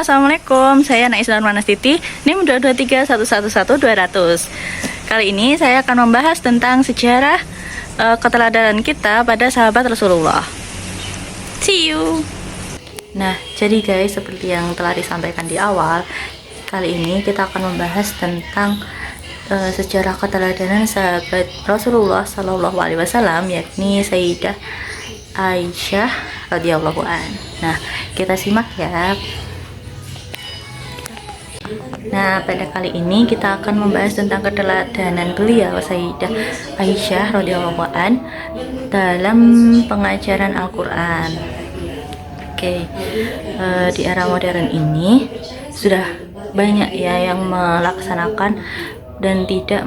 Halo, assalamualaikum. Saya Naisar Manastiti, NIM 223111200. Kali ini saya akan membahas tentang sejarah keteladanan kita pada sahabat Rasulullah. See you. Nah, jadi guys, seperti yang telah disampaikan di awal, kali ini kita akan membahas tentang sejarah keteladanan sahabat Rasulullah Shallallahu Alaihi Wasallam, yakni Sayyidah Aisyah radhiyallahu an. Nah, kita simak ya. Nah, pada kali ini kita akan membahas tentang keteladanan beliau Sayyidah Aisyah radhiyallahu an dalam pengajaran Al-Quran. Di era modern ini sudah banyak ya yang melaksanakan dan tidak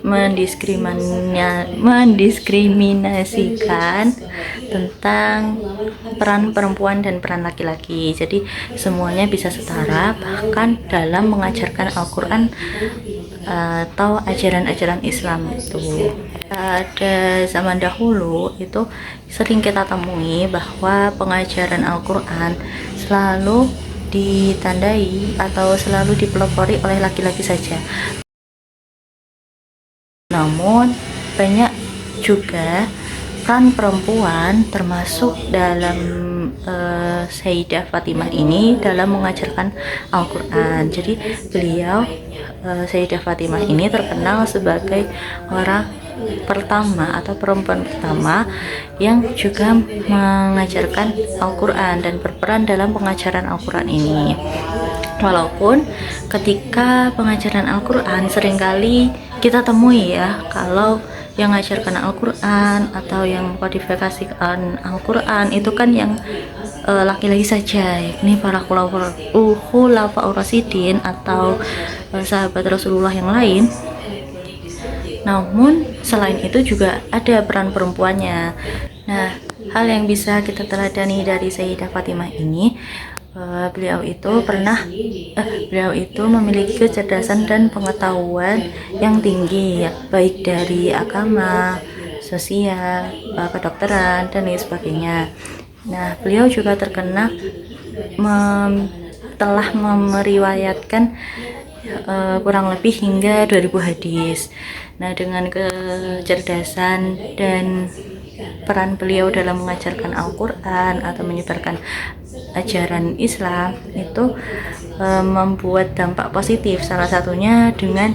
mendiskriminasikan tentang peran perempuan dan peran laki-laki. Jadi semuanya bisa setara, bahkan dalam mengajarkan Al-Quran atau ajaran-ajaran Islam itu. Pada zaman dahulu itu sering kita temui bahwa pengajaran Al-Quran selalu ditandai atau selalu dipelopori oleh laki-laki saja. Namun banyak juga peran perempuan termasuk dalam Sayyidah Fatimah ini dalam mengajarkan Al-Quran. Jadi beliau Sayyidah Fatimah ini terkenal sebagai orang pertama atau perempuan pertama yang juga mengajarkan Al-Quran dan berperan dalam pengajaran Al-Quran ini. Walaupun ketika pengajaran Al-Quran seringkali kita temui ya, kalau yang mengajarkan Al-Quran atau yang mengkodifikasikan Al-Quran itu kan yang laki-laki saja, yakni para khulafaur rasyidin atau sahabat Rasulullah yang lain. Namun selain itu juga ada peran perempuannya. Nah, hal yang bisa kita teladani dari Sayyidah Fatimah ini, beliau itu memiliki kecerdasan dan pengetahuan yang tinggi ya, baik dari agama, sosial, kedokteran dan lain sebagainya. Nah, beliau juga terkenal telah meriwayatkan kurang lebih hingga 2000 hadis. Nah, dengan kecerdasan dan peran beliau dalam mengajarkan Al-Quran atau menyebarkan ajaran Islam itu membuat dampak positif, salah satunya dengan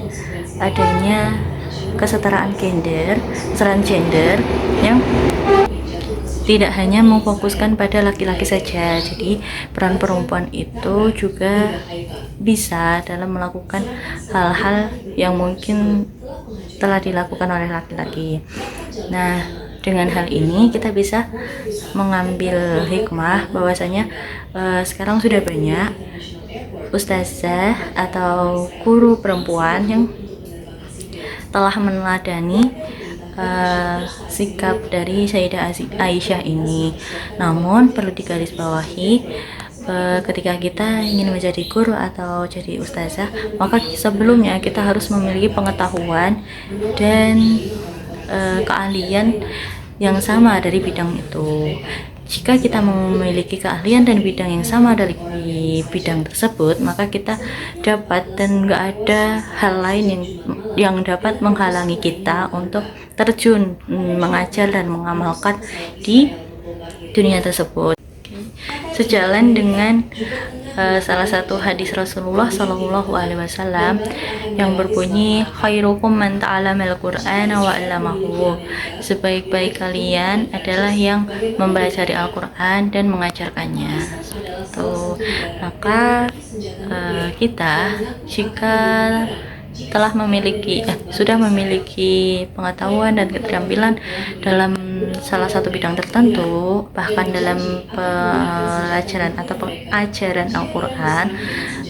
adanya kesetaraan gender yang tidak hanya memfokuskan pada laki-laki saja. Jadi peran perempuan itu juga bisa dalam melakukan hal-hal yang mungkin telah dilakukan oleh laki-laki. Nah, dengan hal ini kita bisa mengambil hikmah bahwasanya sekarang sudah banyak ustazah atau guru perempuan yang telah meneladani sikap dari Sayyidah Aisyah ini. Namun perlu digarisbawahi, ketika kita ingin menjadi guru atau jadi ustazah, maka sebelumnya kita harus memiliki pengetahuan dan keahlian yang sama dari bidang itu. Jika kita memiliki keahlian dan bidang yang sama dari bidang tersebut, maka kita dapat dan gak ada hal lain yang dapat menghalangi kita untuk terjun mengajar dan mengamalkan di dunia tersebut. Sejalan dengan salah satu hadis Rasulullah Shallallahu Alaihi Wasallam yang berbunyi, khairukum man ta'allamal Qur'ana wa 'allamahu. Sebaik-baik kalian adalah yang mempelajari Al-Quran dan mengajarkannya. Maka kita jika telah sudah memiliki pengetahuan dan keterampilan dalam salah satu bidang tertentu, bahkan dalam pelajaran atau pengajaran Al-Quran,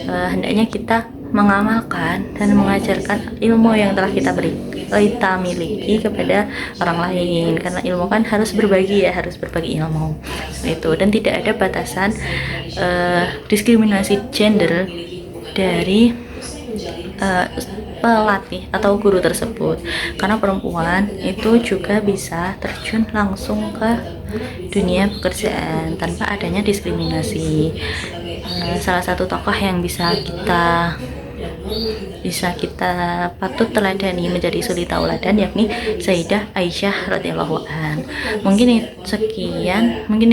hendaknya kita mengamalkan dan mengajarkan ilmu yang telah kita miliki kepada orang lain, karena ilmu kan harus berbagi ilmu itu, dan tidak ada batasan diskriminasi gender dari pelatih atau guru tersebut, karena perempuan itu juga bisa terjun langsung ke dunia pekerjaan tanpa adanya diskriminasi. salah satu tokoh yang bisa kita patut teladani menjadi suri tauladan, yakni Sayyidah Aisyah radhiyallahu an. Mungkin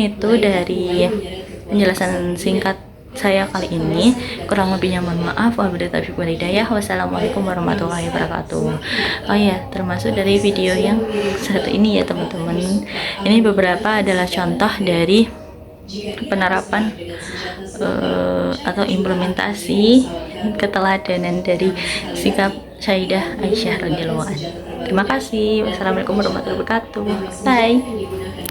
itu dari penjelasan singkat saya kali ini. Kurang lebihnya mohon maaf. Wabillahi taufiq wal hidayah. Wassalamualaikum warahmatullahi wabarakatuh. Oh ya, termasuk dari video yang satu ini ya teman-teman, ini beberapa adalah contoh dari penerapan atau implementasi keteladanan dari sikap Sayyidah Aisyah radhiyallahu anha. Terima kasih. Wassalamualaikum warahmatullahi wabarakatuh. Bye.